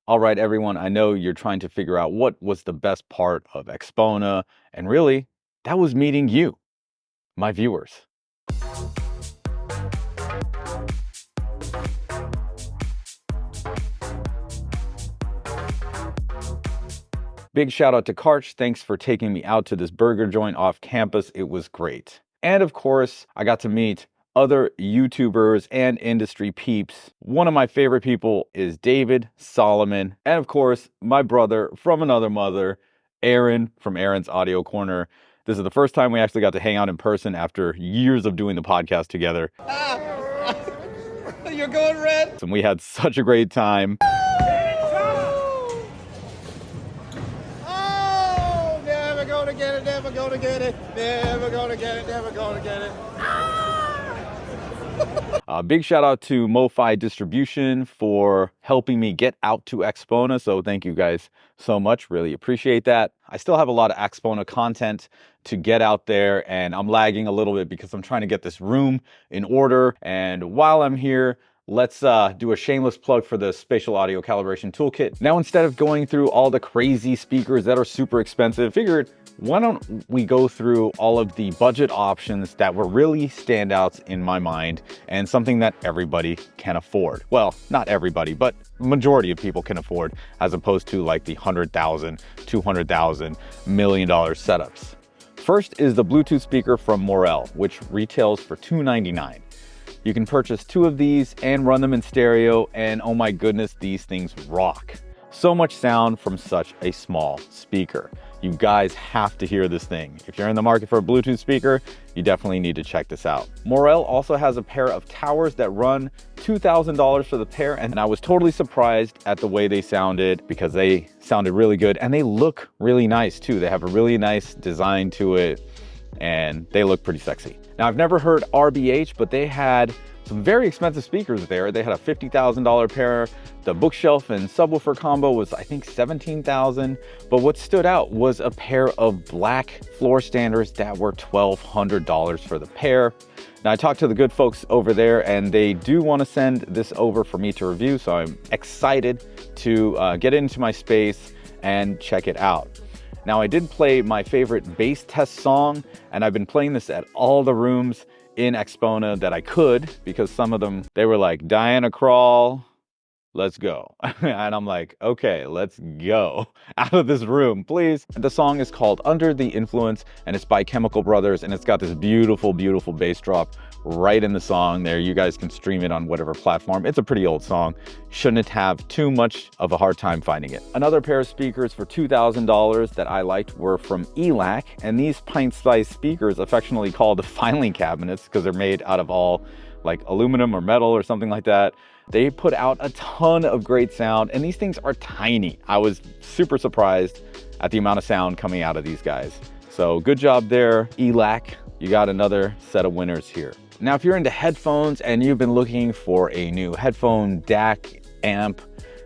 All right, everyone, I know you're trying to figure out what was the best part of Axpona, and really, that was meeting you, my viewers. Big shout out to Karch. Thanks for taking me out to this burger joint off campus. It was great. And of course, I got to meet other YouTubers and industry peeps. One of my favorite people is David Solomon. And of course, my brother from another mother, Aaron from Aaron's Audio Corner. This is the first time we actually got to hang out in person after years of doing the podcast together. You're going red. And we had such a great time. Never gonna get it, never gonna get it, never gonna get it. Big shout out to MoFi Distribution for helping me get out to Axpona. So thank you guys so much. Really appreciate that. I still have a lot of Axpona content to get out there, and I'm lagging a little bit because I'm trying to get this room in order. And while I'm here, let's do a shameless plug for the Spatial Audio Calibration Toolkit. Now, instead of going through all the crazy speakers that are super expensive, figured why don't we go through all of the budget options that were really standouts in my mind and something that everybody can afford. Well, not everybody, but majority of people can afford, as opposed to like the $100,000, $200,000, $1 million setups. First is the Bluetooth speaker from Morel, which retails for $299. You can purchase 2 of these and run them in stereo, and oh my goodness, these things rock. So much sound from such a small speaker. You guys have to hear this thing. If you're in the market for a Bluetooth speaker, you definitely need to check this out. Morel also has a pair of towers that run $2,000 for the pair, and I was totally surprised at the way they sounded because they sounded really good and they look really nice too. They have a really nice design to it and they look pretty sexy. Now, I've never heard RBH, but they had some very expensive speakers there. They had a $50,000 pair. The bookshelf and subwoofer combo was, I think, $17,000. But what stood out was a pair of black floor standers that were $1,200 for the pair. Now, I talked to the good folks over there, and they do want to send this over for me to review. So I'm excited to get into my space and check it out. Now, I did play my favorite bass test song, and I've been playing this at all the rooms in Axpona that I could, because some of them, they were like, Diana Krall, let's go. And I'm like, okay, let's go out of this room, please. And the song is called Under the Influence, and it's by Chemical Brothers, and it's got this beautiful, beautiful bass drop right in the song there. You guys can stream it on whatever platform. It's a pretty old song. Shouldn't have too much of a hard time finding it. Another pair of speakers for $2,000 that I liked were from ELAC, and these pint-sized speakers, affectionately called filing cabinets because they're made out of all like aluminum or metal or something like that. They put out a ton of great sound, and these things are tiny. I was super surprised at the amount of sound coming out of these guys. So good job there, ELAC. You got another set of winners here. Now, if you're into headphones and you've been looking for a new headphone DAC amp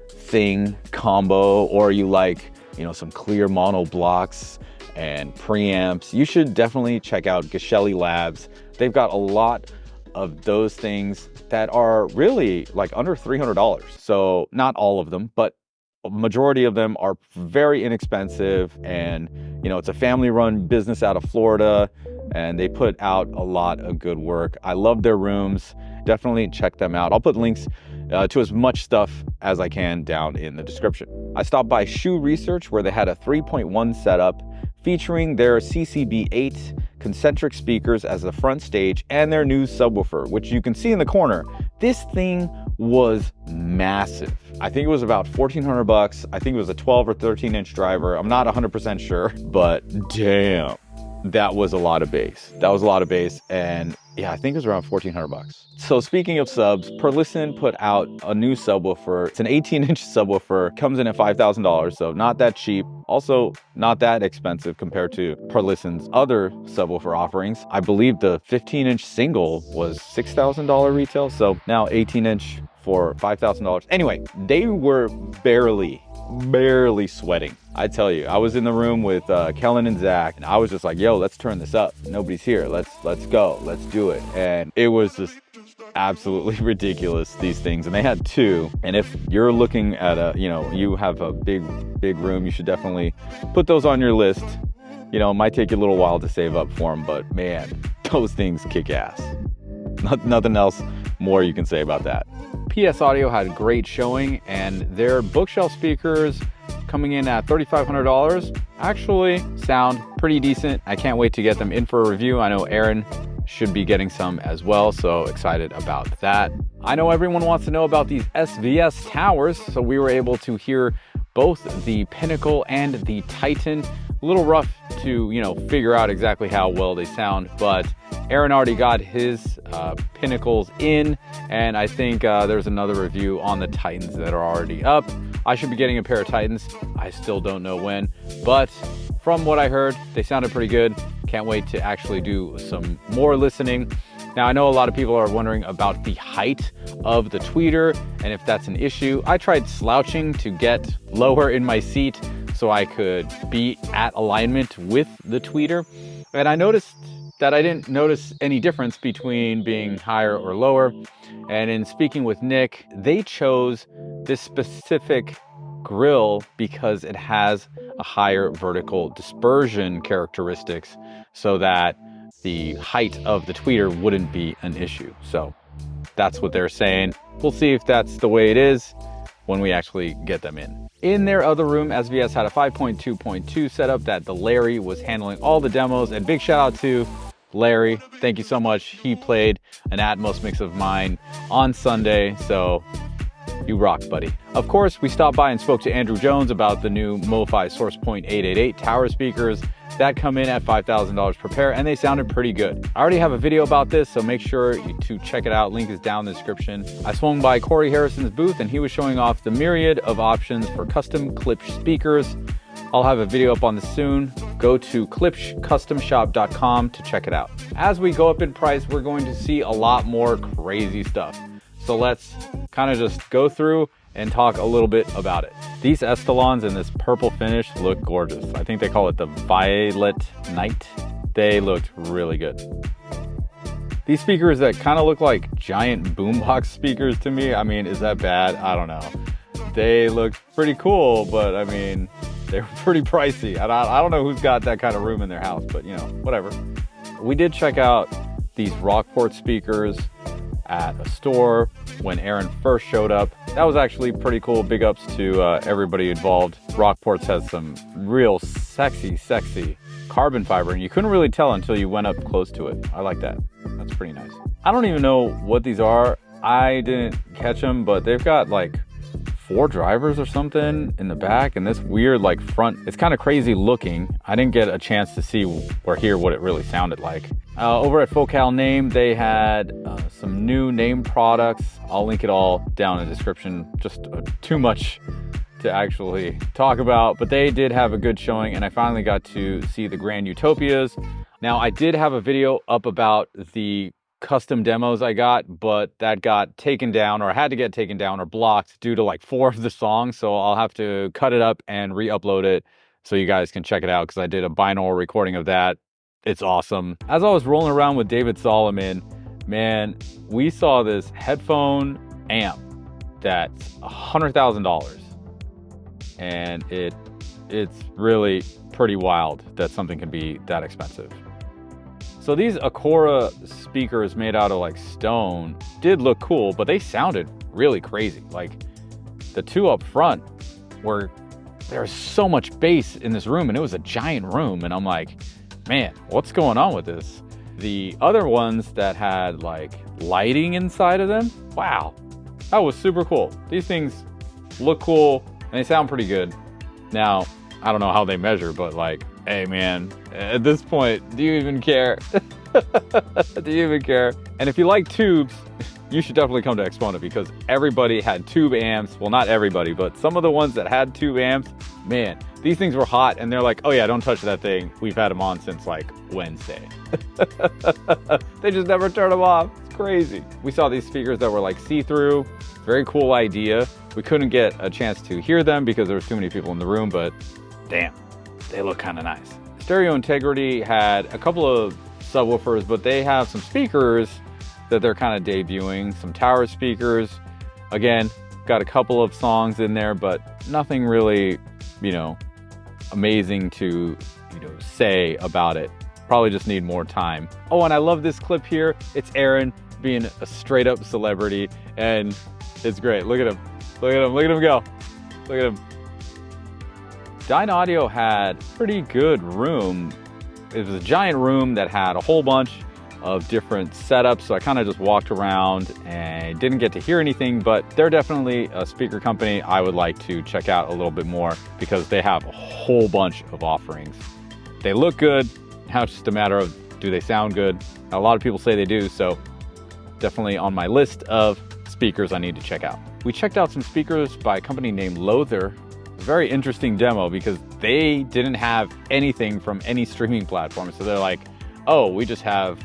thing combo, or you like, you know, some clear mono blocks and preamps, you should definitely check out Gashelli Labs. They've got a lot of those things that are really like under $300. So not all of them, but a majority of them are very inexpensive, and you know, it's a family-run business out of Florida, and they put out a lot of good work. I love their rooms. Definitely check them out. I'll put links to as much stuff as I can down in the description. I stopped by Shoe Research, where they had a 3.1 setup featuring their CCB8 concentric speakers as the front stage and their new subwoofer, which you can see in the corner. This thing was massive. I think it was about $1,400. I think it was a 12 or 13 inch driver. I'm not 100% sure, but damn, that was a lot of bass. That was a lot of bass. And yeah, I think it was around $1,400. So speaking of subs, Perlisten put out a new subwoofer. It's an 18-inch subwoofer, comes in at $5,000, so not that cheap. Also not that expensive compared to Perlisten's other subwoofer offerings. I believe the 15-inch single was $6,000 retail, so now 18-inch for $5,000. Anyway, they were barely sweating. I tell you, I was in the room with Kellen and Zach, and I was just like, yo, let's turn this up. Nobody's here. Let's go. Let's do it. And it was just absolutely ridiculous, these things. And they had two. And if you're looking at you have a big room, you should definitely put those on your list. It might take you a little while to save up for them, but man, those things kick ass. Nothing else more you can say about that. PS Audio had a great showing, and their bookshelf speakers coming in at $3,500 actually sound pretty decent. I can't wait to get them in for a review. I know Aaron should be getting some as well, so excited about that. I know everyone wants to know about these SVS towers, so we were able to hear both the Pinnacle and the Titan. A little rough to, figure out exactly how well they sound, but Aaron already got his Pinnacles in, and I think there's another review on the Titans that are already up. I should be getting a pair of Titans. I still don't know when, but from what I heard, they sounded pretty good. Can't wait to actually do some more listening. Now, I know a lot of people are wondering about the height of the tweeter and if that's an issue. I tried slouching to get lower in my seat so I could be at alignment with the tweeter. And I noticed that I didn't notice any difference between being higher or lower. And in speaking with Nick, they chose this specific grill because it has a higher vertical dispersion characteristics so that the height of the tweeter wouldn't be an issue. So that's what they're saying. We'll see if that's the way it is when we actually get them in. In their other room, SVS had a 5.2.2 setup that the Larry was handling all the demos, and big shout out to Larry. Thank you so much. He played an Atmos mix of mine on Sunday, so you rock, buddy. Of course, we stopped by and spoke to Andrew Jones about the new MoFi SourcePoint 888 tower speakers that come in at $5,000 per pair, and they sounded pretty good. I already have a video about this, so make sure to check it out. Link is down in the description. I swung by Corey Harrison's booth, and he was showing off the myriad of options for custom Klipsch speakers. I'll have a video up on this soon. Go to klipschcustomshop.com to check it out. As we go up in price, we're going to see a lot more crazy stuff. So let's kind of just go through and talk a little bit about it. These Estalons in this purple finish look gorgeous. I think they call it the Violet Night. They looked really good. These speakers that kind of look like giant boombox speakers to me, I mean, is that bad? I don't know. They look pretty cool, but I mean, they're pretty pricey. I don't know who's got that kind of room in their house, but whatever. We did check out these Rockport speakers at a store when Aaron first showed up. That was actually pretty cool. Big ups to everybody involved. Rockports has some real sexy carbon fiber, and you couldn't really tell until you went up close to it. I like that. That's pretty nice. I don't even know what these are. I didn't catch them, but they've got like 4 drivers or something in the back, and this weird like front. It's kind of crazy looking. I didn't get a chance to see or hear what it really sounded like. Over at Focal Name, they had some new name products. I'll link it all down in the description. Just too much to actually talk about, but they did have a good showing, and I finally got to see the Grand Utopias. Now, I did have a video up about the custom demos I got, but that got taken down, or I had to get taken down or blocked due to like 4 of the songs. So I'll have to cut it up and re-upload it so you guys can check it out, because I did a binaural recording of that. It's awesome. As I was rolling around with David Solomon, man, we saw this headphone amp that's $100,000, and it's really pretty wild that something can be that expensive. So these Acora speakers made out of like stone did look cool, but they sounded really crazy. Like the 2 up front there's so much bass in this room, and it was a giant room, and I'm like, man, what's going on with this? The other ones that had like lighting inside of them, wow, that was super cool. These things look cool and they sound pretty good. Now, I don't know how they measure, but like, hey man, at this point, do you even care? Do you even care? And if you like tubes, you should definitely come to Axpona, because everybody had tube amps. Well, not everybody, but some of the ones that had tube amps, man, these things were hot, and they're like, oh yeah, don't touch that thing. We've had them on since like Wednesday. They just never turn them off. It's crazy. We saw these speakers that were like see-through. Very cool idea. We couldn't get a chance to hear them because there was too many people in the room, but damn, they look kind of nice. Stereo Integrity had a couple of subwoofers, but they have some speakers that they're kind of debuting. Some tower speakers. Again, got a couple of songs in there, but nothing really, you know, amazing to, you know, say about it. Probably just need more time. Oh, and I love this clip here. It's Aaron being a straight up celebrity, and it's great. Look at him. Look at him. Look at him go. Look at him. Dynaudio had pretty good room. It was a giant room that had a whole bunch of different setups, so I kind of just walked around and didn't get to hear anything, but they're definitely a speaker company I would like to check out a little bit more because they have a whole bunch of offerings. They look good. Now it's just a matter of, do they sound good? A lot of people say they do, so definitely on my list of speakers I need to check out. We checked out some speakers by a company named Lothar. A very interesting demo because they didn't have anything from any streaming platform. So they're like, oh, we just have,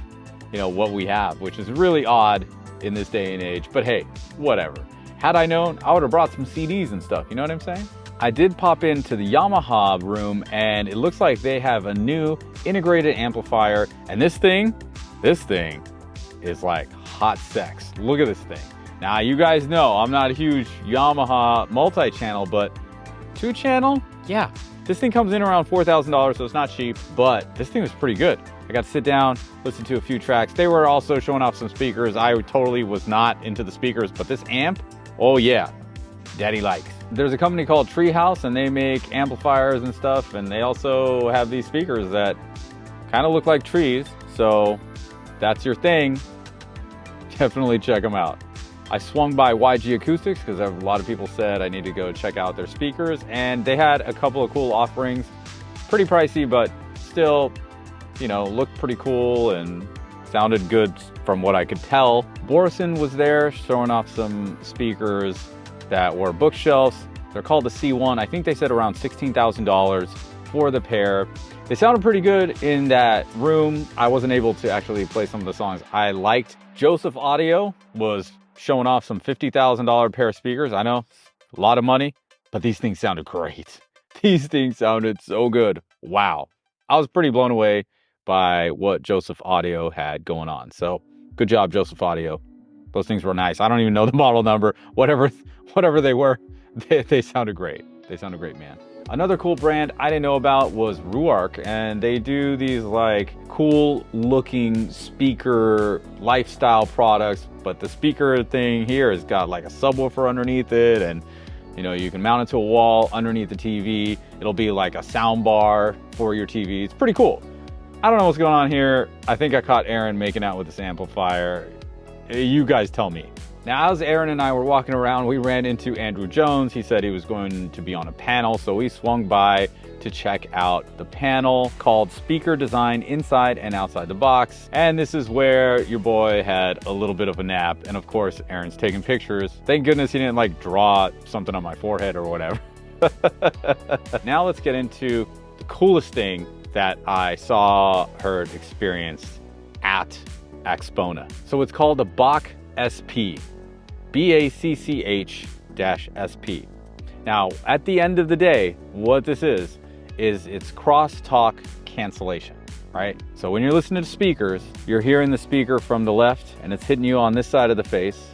you know, what we have, which is really odd in this day and age. But hey, whatever. Had I known, I would have brought some CDs and stuff. You know what I'm saying? I did pop into the Yamaha room, and it looks like they have a new integrated amplifier. And this thing is like hot sex. Look at this thing. Now, you guys know I'm not a huge Yamaha multi-channel, but 2-channel, yeah. This thing comes in around $4,000, so it's not cheap, but this thing was pretty good. I got to sit down, listen to a few tracks. They were also showing off some speakers. I totally was not into the speakers, but this amp, oh yeah, daddy likes. There's a company called Treehouse, and they make amplifiers and stuff, and they also have these speakers that kind of look like trees, so that's your thing. Definitely check them out. I swung by YG Acoustics because a lot of people said I need to go check out their speakers, and they had a couple of cool offerings. Pretty pricey, but still, you know, looked pretty cool and sounded good from what I could tell. Borison was there showing off some speakers that were bookshelves. They're called the C1. I think they said around $16,000 for the pair. They sounded pretty good in that room. I wasn't able to actually play some of the songs I liked. Joseph Audio was showing off some $50,000 pair of speakers. I know, a lot of money, but these things sounded great. These things sounded so good. Wow. I was pretty blown away by what Joseph Audio had going on. So good job, Joseph Audio. Those things were nice. I don't even know the model number. Whatever they were, they sounded great. They sounded great, man. Another cool brand I didn't know about was Ruark, and they do these like cool looking speaker lifestyle products, but the speaker thing here has got like a subwoofer underneath it, and you know, you can mount it to a wall underneath the TV. It'll be like a sound bar for your TV. It's pretty cool. I don't know what's going on here. I think I caught Aaron making out with this amplifier. You guys tell me. Now, as Aaron and I were walking around, we ran into Andrew Jones. He said he was going to be on a panel, so we swung by to check out the panel called Speaker Design Inside and Outside the Box. And this is where your boy had a little bit of a nap. And of course, Aaron's taking pictures. Thank goodness he didn't like draw something on my forehead or whatever. Now let's get into the coolest thing that I saw, heard, experienced at Axpona. So it's called the BACCH-SP. BACCH-SP. Now, at the end of the day, what this is it's crosstalk cancellation, right? So when you're listening to speakers, you're hearing the speaker from the left and it's hitting you on this side of the face.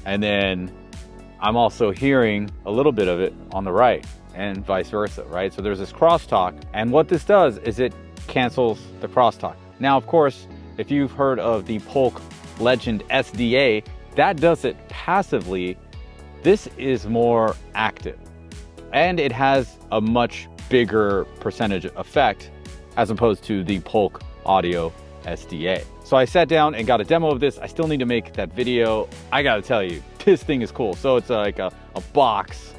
And then I'm also hearing a little bit of it on the right and vice versa, right? So there's this crosstalk, and what this does is it cancels the crosstalk. Now, of course, if you've heard of the Polk Legend SDA, that does it passively. This is more active, and it has a much bigger percentage effect as opposed to the Polk Audio SDA. So I sat down and got a demo of this. I still need to make that video. I gotta tell you, this thing is cool. So it's like a box,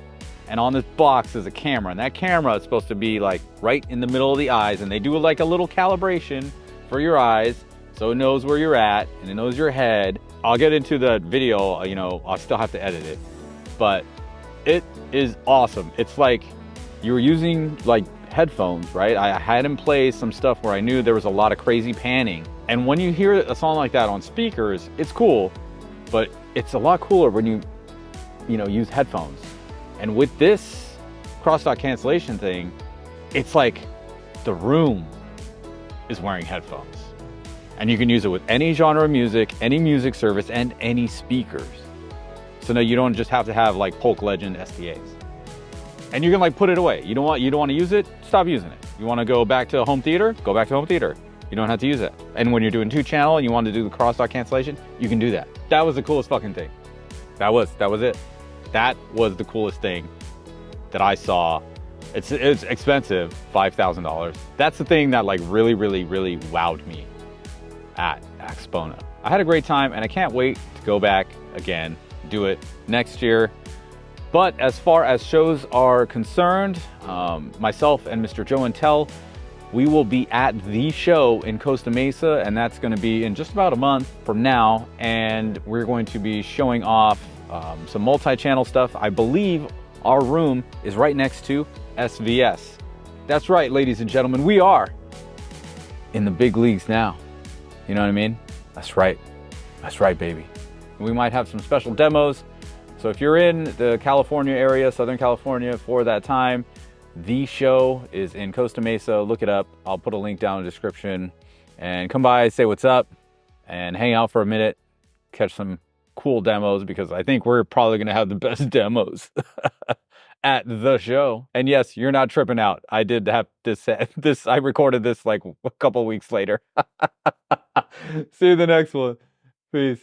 and on this box is a camera, and that camera is supposed to be like right in the middle of the eyes, and they do like a little calibration for your eyes so it knows where you're at and it knows your head. I'll get into the video, you know, I'll still have to edit it, but it is awesome. It's like you were using like headphones, right? I had him play some stuff where I knew there was a lot of crazy panning. And when you hear a song like that on speakers, it's cool, but it's a lot cooler when you know, use headphones. And with this crosstalk cancellation thing, it's like the room is wearing headphones. And you can use it with any genre of music, any music service, and any speakers. So now you don't just have to have like Polk Legend SDAs. And you can like put it away. You don't want to use it, stop using it. You want to go back to home theater, go back to home theater. You don't have to use it. And when you're doing 2-channel and you want to do the crosstalk cancellation, you can do that. That was the coolest fucking thing. That was it. That was the coolest thing that I saw. It's expensive, $5,000. That's the thing that like really wowed me at Axpona. I had a great time and I can't wait to go back again, do it next year. But as far as shows are concerned, myself and Mr. Joe and Tell, we will be at the show in Costa Mesa, and that's going to be in just about a month from now. And we're going to be showing off some multi-channel stuff. I believe our room is right next to SVS. That's right, ladies and gentlemen, we are in the big leagues now. You know what I mean? That's right. That's right, baby. We might have some special demos. So if you're in the California area, Southern California, for that time, the show is in Costa Mesa. Look it up. I'll put a link down in the description. And come by, say what's up, and hang out for a minute. Catch some cool demos, because I think we're probably going to have the best demos at the show. And yes, you're not tripping out. I did have this. I recorded this like a couple weeks later. See you in the next one. Peace.